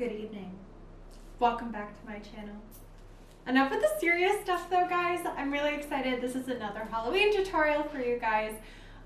Good evening. Welcome back to my channel. Enough with the serious stuff though, guys. I'm really excited. This is another Halloween tutorial for you guys.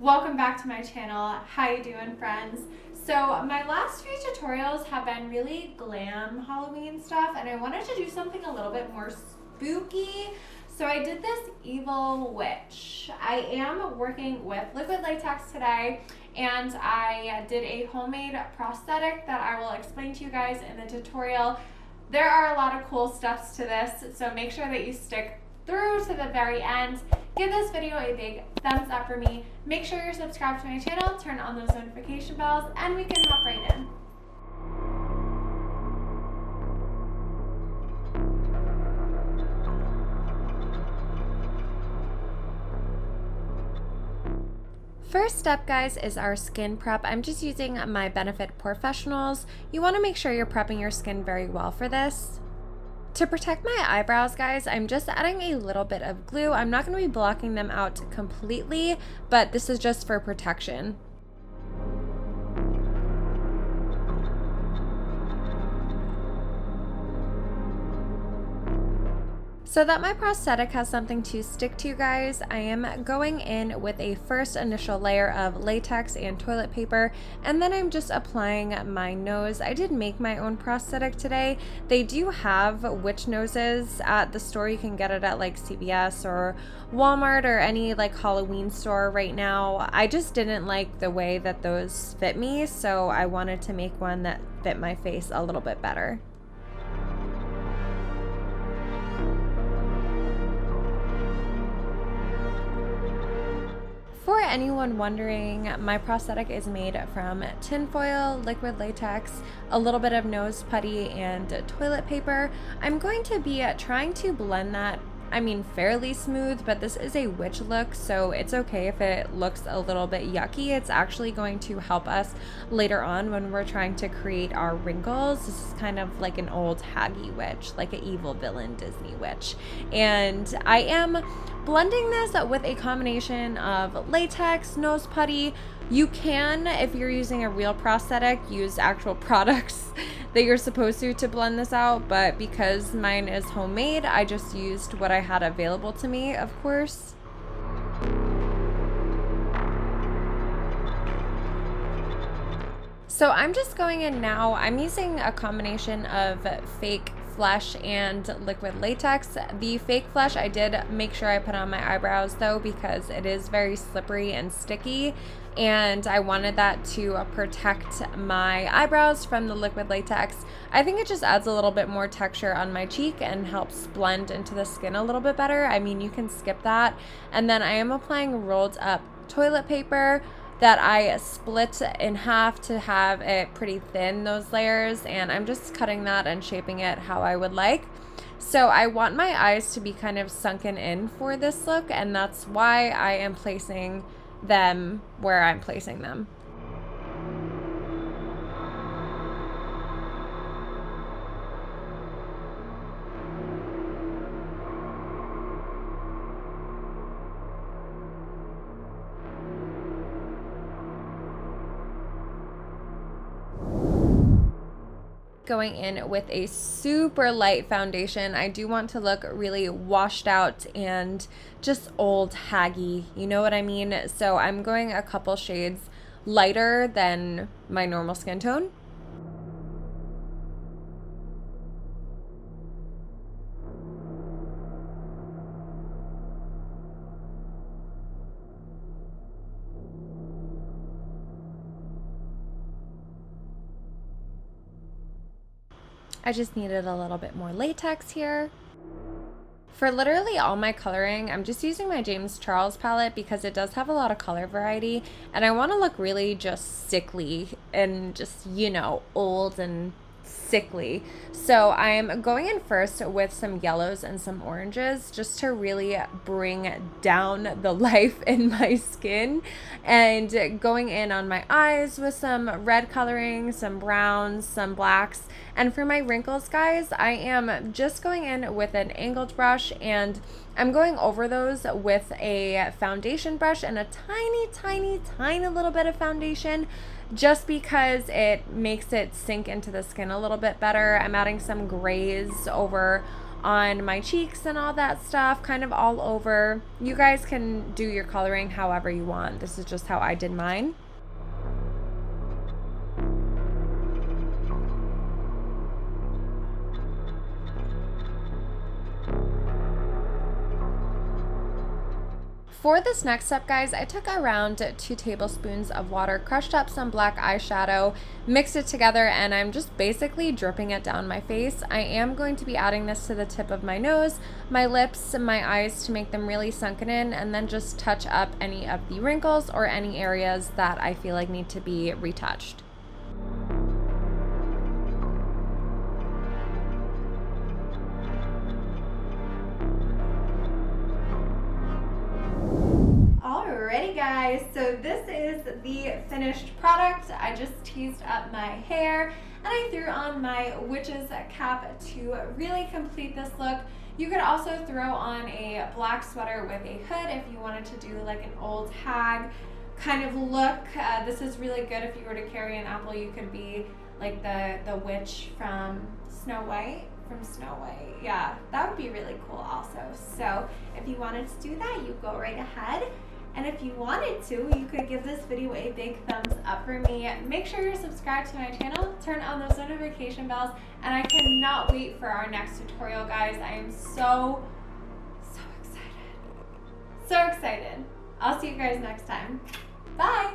Welcome back to my channel. How you doing, friends? So my last few tutorials have been really glam Halloween stuff, and I wanted to do something a little bit more spooky. So I did this evil witch. I am working with liquid latex today, and I did a homemade prosthetic that I will explain to you guys in the tutorial. There are a lot of cool steps to this, so make sure that you stick through to the very end. Give this video a big thumbs up for me. Make sure you're subscribed to my channel, turn on those notification bells, and we can hop right in. First step, guys, is our skin prep. I'm just using my Benefit Professionals. You want to make sure you're prepping your skin very well for this. To protect my eyebrows, guys, I'm just adding a little bit of glue. I'm not going to be blocking them out completely, but this is just for protection. So that my prosthetic has something to stick to, guys, I am going in with a first initial layer of latex and toilet paper, and then I'm just applying my nose. I did make my own prosthetic today. They do have witch noses at the store. You can get it at like CVS or Walmart or any like Halloween store right now. I just didn't like the way that those fit me, so I wanted to make one that fit my face a little bit better. For anyone wondering, my prosthetic is made from tinfoil, liquid latex, a little bit of nose putty, and toilet paper. I'm going to be trying to blend that, fairly smooth, but this is a witch look, so it's okay if it looks a little bit yucky. It's actually going to help us later on when we're trying to create our wrinkles. This is kind of like an old haggy witch, like an evil villain Disney witch. And I am blending this with a combination of latex, nose putty. You can, if you're using a real prosthetic, use actual products that you're supposed to blend this out, but because mine is homemade, I just used what I had available to me, of course. So I'm just going in now. I'm using a combination of fake flesh and liquid latex. The fake flesh I did make sure I put on my eyebrows though, because it is very slippery and sticky, and I wanted that to protect my eyebrows from the liquid latex. I think it just adds a little bit more texture on my cheek and helps blend into the skin a little bit better. You can skip that. And then I am applying rolled up toilet paper that I split in half to have it pretty thin, those layers, and I'm just cutting that and shaping it how I would like. So I want my eyes to be kind of sunken in for this look, and that's why I am placing them where I'm placing them. Going in with a super light foundation. I do want to look really washed out and just old haggy, you know what I mean? So I'm going a couple shades lighter than my normal skin tone. I just needed a little bit more latex here. For literally all my coloring, I'm just using my James Charles palette because it does have a lot of color variety, and I want to look really just sickly and just, old and sickly. So I'm going in first with some yellows and some oranges just to really bring down the life in my skin, and going in on my eyes with some red coloring, some browns, some blacks. And for my wrinkles, guys, I am just going in with an angled brush, and I'm going over those with a foundation brush and a tiny little bit of foundation. just because it makes it sink into the skin a little bit better. I'm adding some grays over on my cheeks and all that stuff, kind of all over. You guys can do your coloring however you want. This is just how I did mine. For this next step, guys, I took around 2 tablespoons of water, crushed up some black eyeshadow, mixed it together, and I'm just basically dripping it down my face. I am going to be adding this to the tip of my nose, my lips, and my eyes to make them really sunken in, and then just touch up any of the wrinkles or any areas that I feel like need to be retouched. Alrighty guys, so this is the finished product. I just teased up my hair and I threw on my witch's cap to really complete this look. You could also throw on a black sweater with a hood if you wanted to do like an old hag kind of look. This is really good if you were to carry an apple. You could be like the witch from Snow White. Yeah, that would be really cool also. So if you wanted to do that, you go right ahead. And if you wanted to, you could give this video a big thumbs up for me. Make sure you're subscribed to my channel, turn on those notification bells, and I cannot wait for our next tutorial, guys. I am so excited. So excited. I'll see you guys next time. Bye.